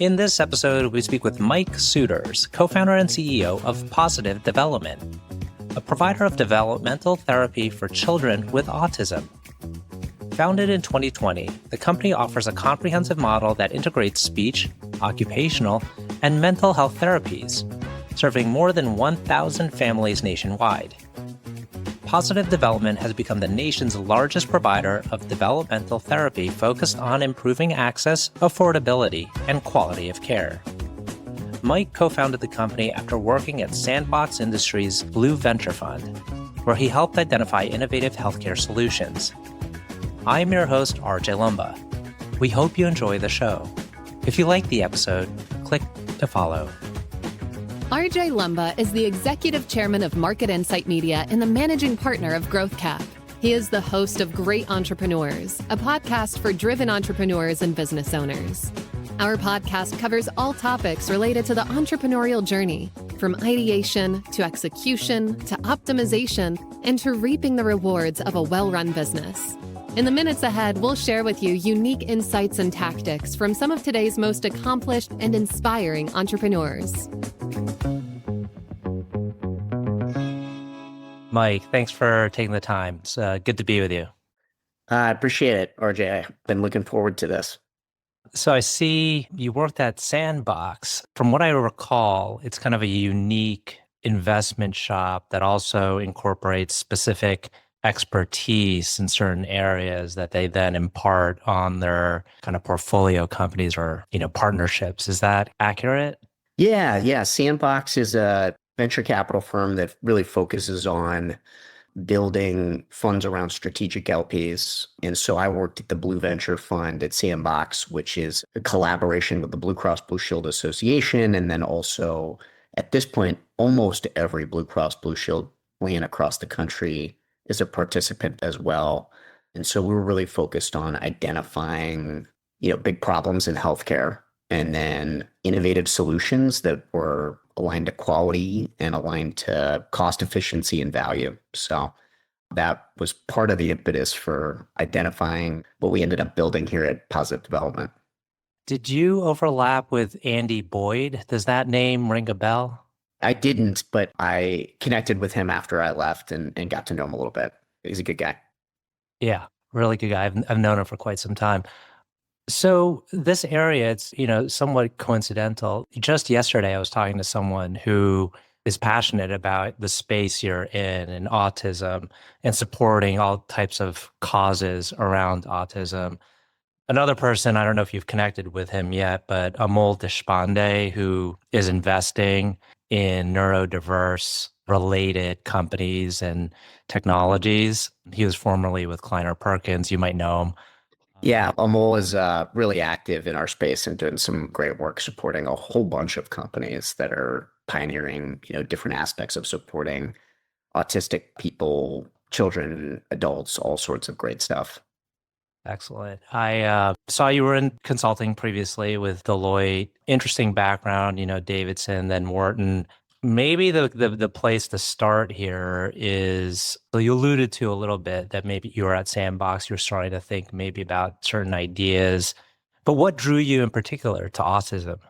In this episode, we speak with Mike Suiters, co-founder and CEO of Positive Development, a provider of developmental therapy for children with autism. Founded in 2020, the company offers a comprehensive model that integrates speech, occupational, and mental health therapies, serving more than 1,000 families nationwide. Positive Development has become the nation's largest provider of developmental therapy focused on improving access, affordability, and quality of care. Mike co-founded the company after working at Sandbox Industries' Blue Venture Fund, where he helped identify innovative healthcare solutions. I'm your host, RJ Lumba. We hope you enjoy the show. If you like the episode, click to follow. RJ Lumba is the executive chairman of Market Insight Media and the managing partner of GrowthCap. He is the host of Great Entrepreneurs, a podcast for driven entrepreneurs and business owners. Our podcast covers all topics related to the entrepreneurial journey, from ideation to execution to optimization and to reaping the rewards of a well-run business. In the minutes ahead, we'll share with you unique insights and tactics from some of today's most accomplished and inspiring entrepreneurs. Mike, thanks for taking the time. It's good to be with you. I appreciate it, RJ. I've been looking forward to this. So I see you worked at Sandbox. From what I recall, it's kind of a unique investment shop that also incorporates specific expertise in certain areas that they then impart on their kind of portfolio companies or, partnerships. Is that accurate? Yeah. Sandbox is a venture capital firm that really focuses on building funds around strategic LPs. And so I worked at the Blue Venture Fund at Sandbox, which is a collaboration with the Blue Cross Blue Shield Association. And then also at this point, almost every Blue Cross Blue Shield plan across the country is a participant as well. And so we were really focused on identifying, big problems in healthcare and then innovative solutions that were aligned to quality and aligned to cost efficiency and value. So that was part of the impetus for identifying what we ended up building here at Positive Development. Did you overlap with Andy Boyd? Does that name ring a bell? I didn't, but I connected with him after I left and got to know him a little bit. He's a good guy. Yeah, really good guy. I've known him for quite some time. So this area, it's, somewhat coincidental. Just yesterday, I was talking to someone who is passionate about the space you're in and autism and supporting all types of causes around autism. Another person, I don't know if you've connected with him yet, but Amol Deshpande, who is investing in neurodiverse related companies and technologies. He was formerly with Kleiner Perkins. You might know him. Yeah, Amol is really active in our space and doing some great work supporting a whole bunch of companies that are pioneering, different aspects of supporting autistic people, children, adults, all sorts of great stuff. Excellent. I saw you were in consulting previously with Deloitte. Interesting background, Davidson, then Wharton. Maybe the place to start here is, so you alluded to a little bit that maybe you were at Sandbox, you're starting to think maybe about certain ideas, but what drew you in particular to autism?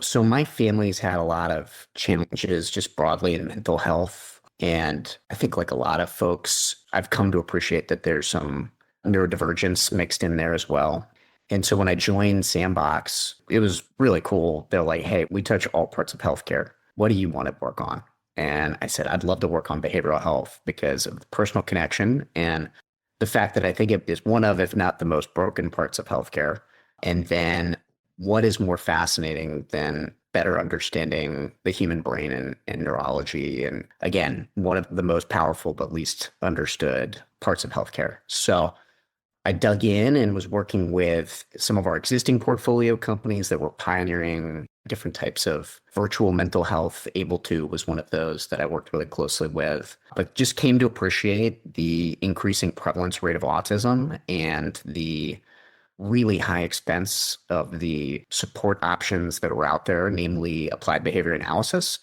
So my family's had a lot of challenges just broadly in mental health. And I think like a lot of folks, I've come to appreciate that there's some neurodivergence mixed in there as well. And so when I joined Sandbox, it was really cool. They're like, hey, we touch all parts of healthcare. What do you want to work on? And I said, I'd love to work on behavioral health because of the personal connection and the fact that I think it is one of, if not the most broken parts of healthcare. And then what is more fascinating than better understanding the human brain and neurology? And again, one of the most powerful but least understood parts of healthcare. So I dug in and was working with some of our existing portfolio companies that were pioneering different types of virtual mental health. Able2 was one of those that I worked really closely with, but just came to appreciate the increasing prevalence rate of autism and the really high expense of the support options that were out there, namely applied behavior analysis,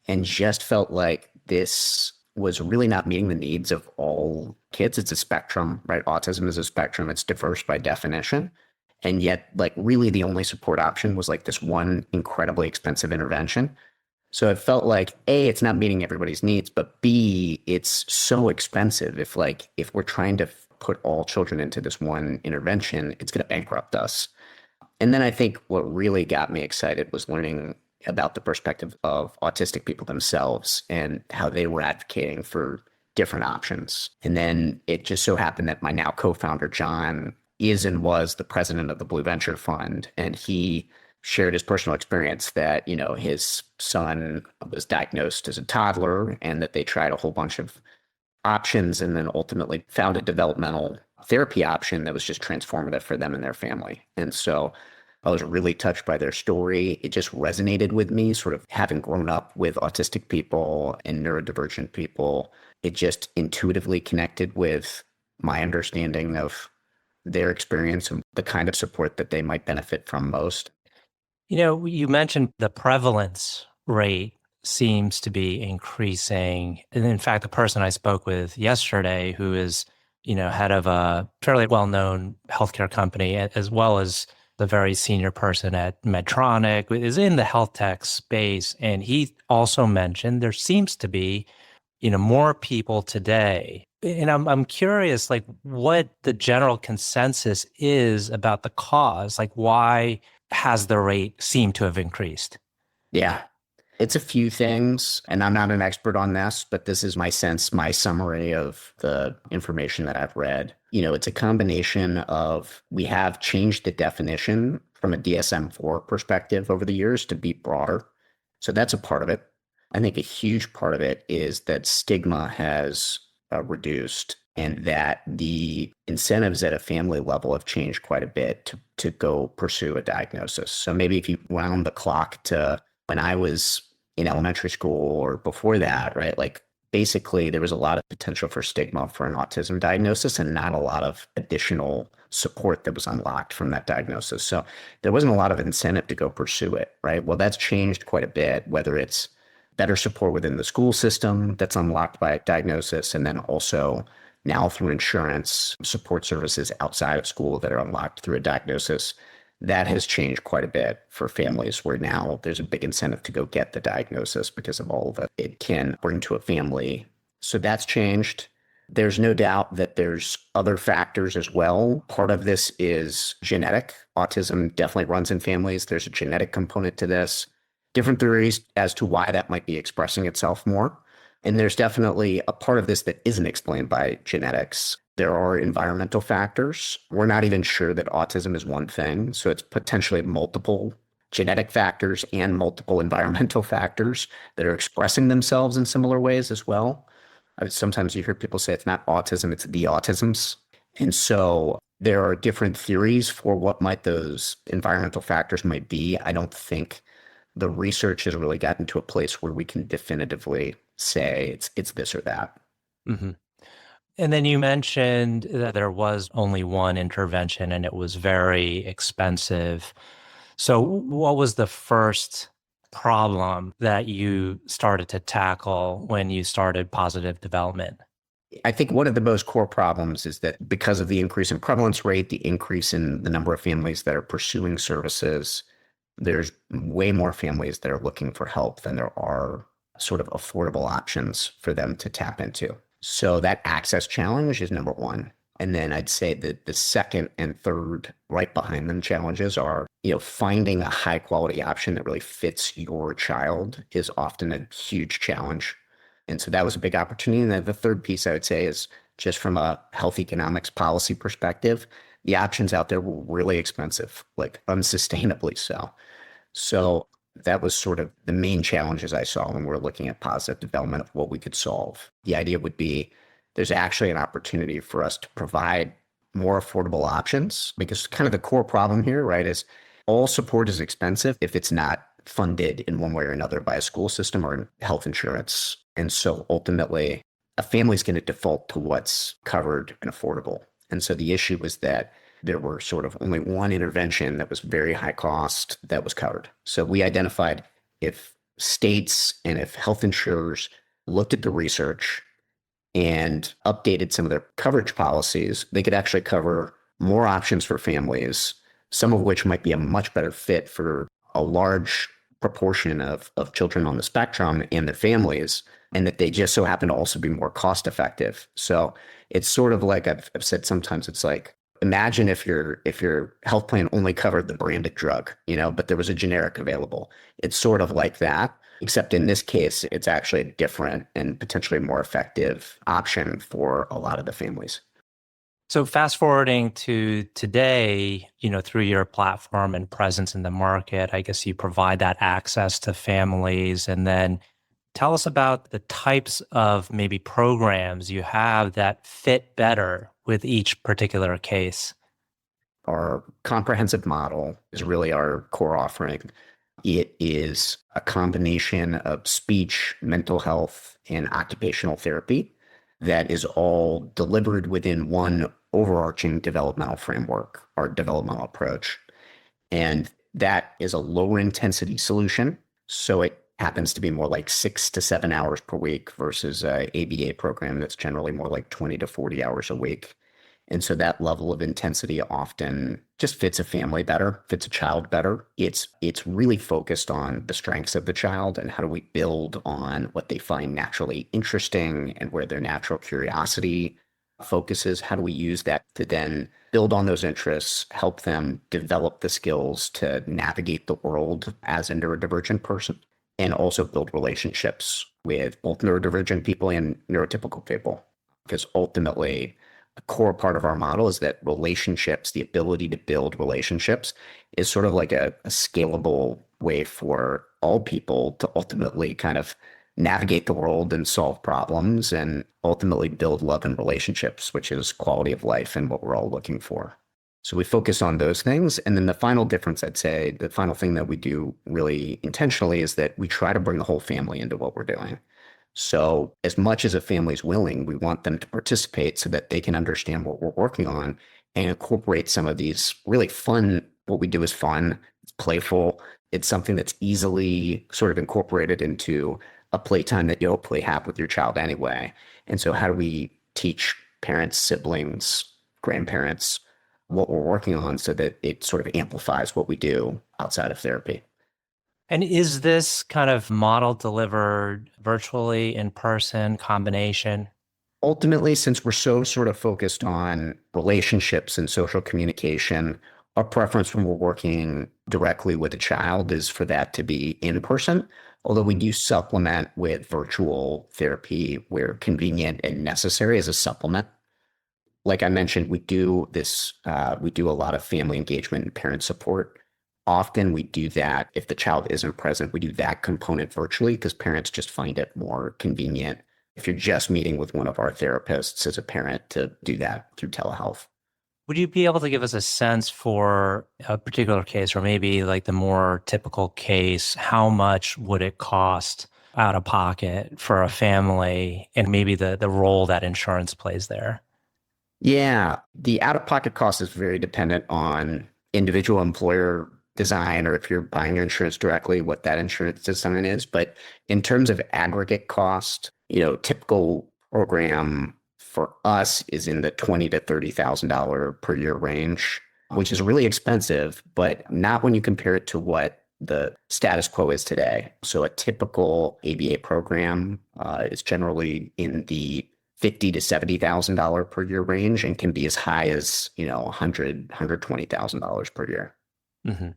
and just felt like this was really not meeting the needs of all kids. It's a spectrum, right? Autism is a spectrum. It's diverse by definition. And yet, like, really the only support option was like this one incredibly expensive intervention. So it felt like A, it's not meeting everybody's needs, but B, it's so expensive. If we're trying to put all children into this one intervention, it's going to bankrupt us. And then I think what really got me excited was learning about the perspective of autistic people themselves and how they were advocating for different options. And then it just so happened that my now co-founder, John, is and was the president of the Blue Venture Fund. And he shared his personal experience that, his son was diagnosed as a toddler and that they tried a whole bunch of options and then ultimately found a developmental therapy option that was just transformative for them and their family. And so I was really touched by their story. It just resonated with me, sort of having grown up with autistic people and neurodivergent people. It just intuitively connected with my understanding of their experience and the kind of support that they might benefit from most. You mentioned the prevalence rate seems to be increasing. And in fact, the person I spoke with yesterday, who is, head of a fairly well-known healthcare company, as well as the very senior person at Medtronic, is in the health tech space. And he also mentioned there seems to be, more people today. And I'm curious, like, what the general consensus is about the cause. Like, why has the rate seemed to have increased? Yeah, it's a few things, and I'm not an expert on this, but this is my sense, my summary of the information that I've read. It's a combination of, we have changed the definition from a DSM-4 perspective over the years to be broader. So that's a part of it. I think a huge part of it is that stigma has reduced, and that the incentives at a family level have changed quite a bit to go pursue a diagnosis. So maybe if you round the clock to when I was in elementary school or before that, right? Like, basically there was a lot of potential for stigma for an autism diagnosis and not a lot of additional support that was unlocked from that diagnosis. So there wasn't a lot of incentive to go pursue it, right? Well, that's changed quite a bit, whether it's better support within the school system that's unlocked by a diagnosis, and then also now through insurance, support services outside of school that are unlocked through a diagnosis. That has changed quite a bit for families, where now there's a big incentive to go get the diagnosis because of all that it can bring to a family. So that's changed. There's no doubt that there's other factors as well. Part of this is genetic. Autism definitely runs in families. There's a genetic component to this. Different theories as to why that might be expressing itself more. And there's definitely a part of this that isn't explained by genetics. There are environmental factors. We're not even sure that autism is one thing. So it's potentially multiple genetic factors and multiple environmental factors that are expressing themselves in similar ways as well. Sometimes you hear people say it's not autism, it's the autisms. And so there are different theories for what might those environmental factors might be. I don't think the research has really gotten to a place where we can definitively say it's this or that. Mm-hmm. And then you mentioned that there was only one intervention and it was very expensive. So what was the first problem that you started to tackle when you started positive development? I think one of the most core problems is that because of the increase in prevalence rate, the increase in the number of families that are pursuing services, there's way more families that are looking for help than there are sort of affordable options for them to tap into. So that access challenge is number one. And then I'd say that the second and third right behind them challenges are, finding a high quality option that really fits your child is often a huge challenge. And so that was a big opportunity. And then the third piece I would say is just from a health economics policy perspective, the options out there were really expensive, like unsustainably so. So that was sort of the main challenges I saw when we're looking at positive development of what we could solve. The idea would be there's actually an opportunity for us to provide more affordable options, because kind of the core problem here, right, is all support is expensive if it's not funded in one way or another by a school system or health insurance. And so ultimately, a family's going to default to what's covered and affordable. And so the issue was that there were sort of only one intervention that was very high cost that was covered. So we identified if states and if health insurers looked at the research and updated some of their coverage policies, they could actually cover more options for families some of which might be a much better fit for a large proportion of children on the spectrum and their families, and that they just so happen to also be more cost effective. So it's sort of like I've said sometimes, it's like, imagine if your health plan only covered the branded drug, but there was a generic available. It's sort of like that, except in this case, it's actually a different and potentially more effective option for a lot of the families. So fast forwarding to today, through your platform and presence in the market, I guess you provide that access to families. And then tell us about the types of maybe programs you have that fit better with each particular case. Our comprehensive model is really our core offering. It is a combination of speech, mental health, and occupational therapy that is all delivered within one overarching developmental framework, our developmental approach. And that is a lower intensity solution. So it happens to be more like 6 to 7 hours per week versus a ABA program that's generally more like 20 to 40 hours a week. And so that level of intensity often just fits a family better, fits a child better. It's really focused on the strengths of the child and how do we build on what they find naturally interesting and where their natural curiosity focuses. How do we use that to then build on those interests, help them develop the skills to navigate the world as a neurodivergent person, and also build relationships with both neurodivergent people and neurotypical people. Because ultimately, a core part of our model is that relationships, the ability to build relationships, is sort of like a scalable way for all people to ultimately kind of navigate the world and solve problems and ultimately build love and relationships, which is quality of life and what we're all looking for. So we focus on those things. And then the final difference, I'd say, the final thing that we do really intentionally is that we try to bring the whole family into what we're doing. So as much as a family's willing, we want them to participate so that they can understand what we're working on and incorporate some of these really fun. What we do is fun, it's playful. It's something that's easily sort of incorporated into a playtime that you hopefully have with your child anyway. And so how do we teach parents, siblings, grandparents what we're working on so that it sort of amplifies what we do outside of therapy? And is this kind of model delivered virtually, in person, combination? Ultimately, since we're so sort of focused on relationships and social communication, our preference when we're working directly with a child is for that to be in person, although we do supplement with virtual therapy where convenient and necessary as a supplement. Like I mentioned, we do a lot of family engagement and parent support. Often we do that if the child isn't present, we do that component virtually because parents just find it more convenient if you're just meeting with one of our therapists as a parent to do that through telehealth. Would you be able to give us a sense for a particular case or maybe like the more typical case? How much would it cost out of pocket for a family and maybe the role that insurance plays there? Yeah, the out-of-pocket cost is very dependent on individual employer design, or if you're buying your insurance directly, what that insurance design is. But in terms of aggregate cost, typical program for us is in the $20,000 to $30,000 per year range, which is really expensive, but not when you compare it to what the status quo is today. So a typical ABA program is generally in the $50,000 to $70,000 per year range and can be as high as $120,000 per year. Mm-hmm.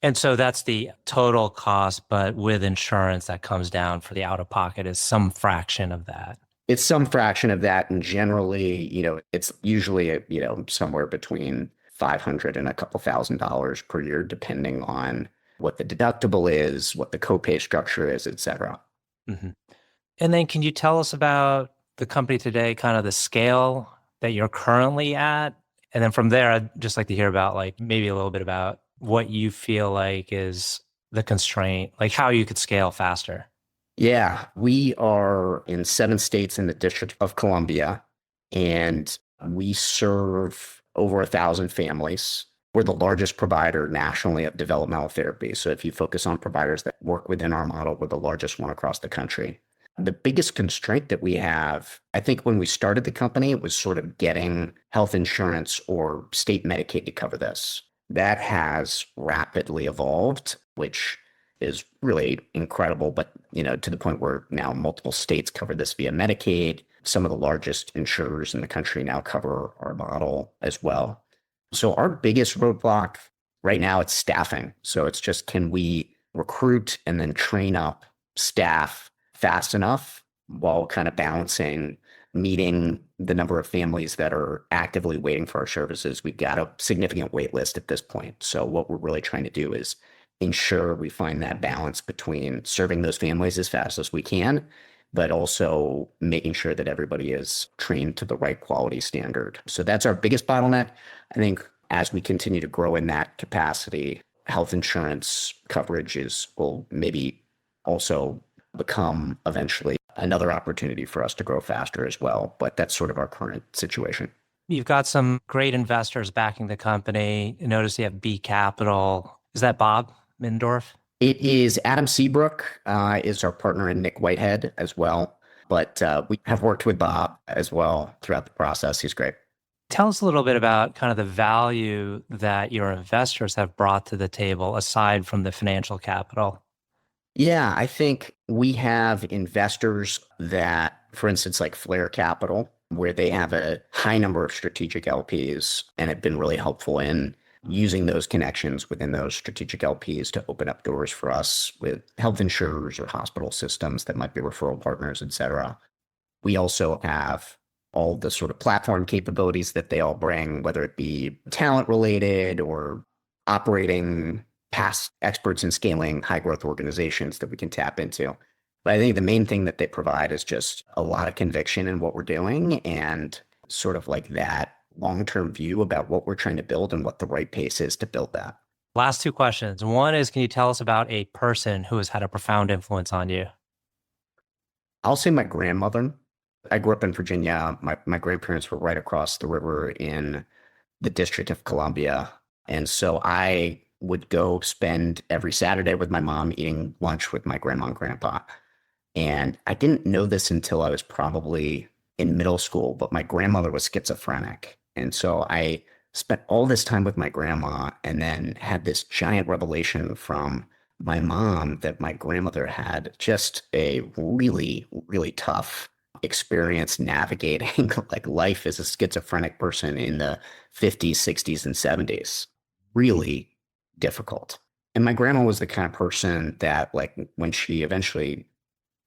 And so that's the total cost, but with insurance that comes down for the out of pocket is some fraction of that. It's some fraction of that. And generally, it's usually, somewhere between $500 and a couple $1,000s per year, depending on what the deductible is, what the copay structure is, et cetera. Mm-hmm. And then can you tell us about the company today, kind of the scale that you're currently at? And then from there, I'd just like to hear about like maybe a little bit about what you feel like is the constraint, like how you could scale faster. Yeah, we are in 7 states in the District of Columbia, and we serve over 1,000 families. We're the largest provider nationally of developmental therapy. So if you focus on providers that work within our model, we're the largest one across the country. The biggest constraint that we have, I think when we started the company, it was sort of getting health insurance or state Medicaid to cover this. That has rapidly evolved, which is really incredible. But, to the point where now multiple states cover this via Medicaid. Some of the largest insurers in the country now cover our model as well. So our biggest roadblock right now, it's staffing. So it's just, can we recruit and then train up staff fast enough while kind of balancing meeting the number of families that are actively waiting for our services. We've got a significant wait list at this point. So what we're really trying to do is ensure we find that balance between serving those families as fast as we can, but also making sure that everybody is trained to the right quality standard. So that's our biggest bottleneck. I think as we continue to grow in that capacity, health insurance coverages will maybe also become eventually another opportunity for us to grow faster as well. But that's sort of our current situation. You've got some great investors backing the company. You notice you have B Capital. Is that Bob Mindorf? It is Adam Seabrook is our partner, and Nick Whitehead as well. But we have worked with Bob as well throughout the process. He's great. Tell us a little bit about kind of the value that your investors have brought to the table aside from the financial capital. Yeah, I think we have investors that, for instance, like Flare Capital, where they have a high number of strategic LPs and have been really helpful in using those connections within those strategic LPs to open up doors for us with health insurers or hospital systems that might be referral partners, et cetera. We also have all the sort of platform capabilities that they all bring, whether it be talent related or operating past experts in scaling high growth organizations that we can tap into. But I think the main thing that they provide is just a lot of conviction in what we're doing and sort of like that long-term view about what we're trying to build and what the right pace is to build that. Last two questions. One is, can you tell us about a person who has had a profound influence on you? I'll say my grandmother. I grew up in Virginia. My grandparents were right across the river in the District of Columbia. And so I would go spend every Saturday with my mom eating lunch with my grandma and grandpa. And I didn't know this until I was probably in middle school, but my grandmother was schizophrenic. And so I spent all this time with my grandma and then had this giant revelation from my mom that my grandmother had just a really, really tough experience navigating like life as a schizophrenic person in the 50s, 60s, and 70s. Really difficult. And my grandma was the kind of person that, like, when she eventually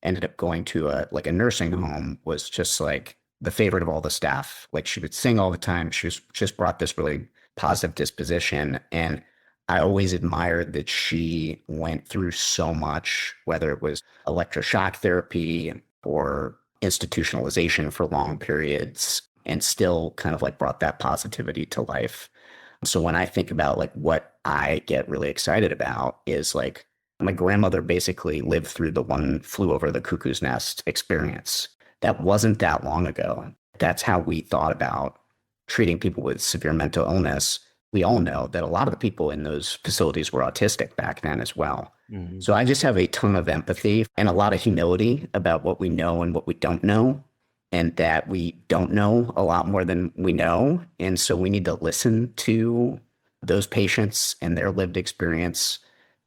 ended up going to a nursing home, was just like the favorite of all the staff. Like, she would sing all the time. She was just brought this really positive disposition. And I always admired that she went through so much, whether it was electroshock therapy or institutionalization for long periods, and still kind of like brought that positivity to life. So when I think about like what I get really excited about is like my grandmother basically lived through the one flew over the cuckoo's nest experience. That wasn't that long ago. That's how we thought about treating people with severe mental illness. We all know that a lot of the people in those facilities were autistic back then as well. Mm-hmm. So I just have a ton of empathy and a lot of humility about what we know and what we don't know, and that we don't know a lot more than we know. And so we need to listen to those patients and their lived experience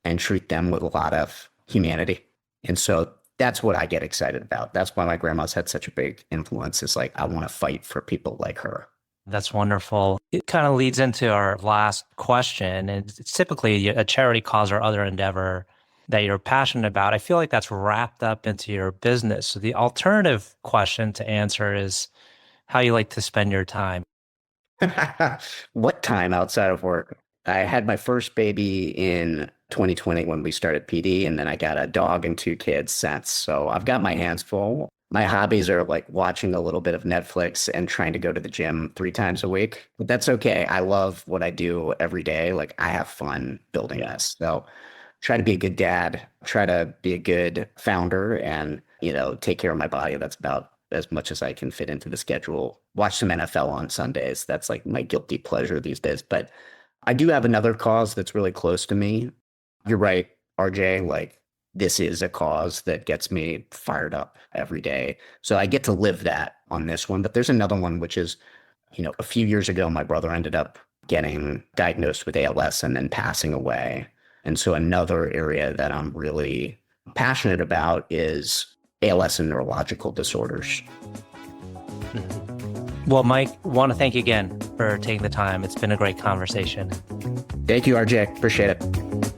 and treat them with a lot of humanity. And so that's what I get excited about. That's why my grandma's had such a big influence, is like, I want to fight for people like her. That's wonderful. It kind of leads into our last question. And it's typically a charity cause or other endeavor that you're passionate about. I feel like that's wrapped up into your business. So the alternative question to answer is how you like to spend your time. What time outside of work? I had my first baby in 2020 when we started PD, and then I got a dog and 2 kids since. So I've got my hands full. My hobbies are like watching a little bit of Netflix and trying to go to the gym 3 times a week. But that's okay. I love what I do every day. Like, I have fun building this. So try to be a good dad, try to be a good founder, and, take care of my body. That's about as much as I can fit into the schedule. Watch some NFL on Sundays. That's like my guilty pleasure these days. But I do have another cause that's really close to me. You're right, RJ, like, this is a cause that gets me fired up every day. So I get to live that on this one. But there's another one, which is, a few years ago, my brother ended up getting diagnosed with ALS and then passing away. And so another area that I'm really passionate about is ALS and neurological disorders. Well, Mike, want to thank you again for taking the time. It's been a great conversation. Thank you, RJ. Appreciate it.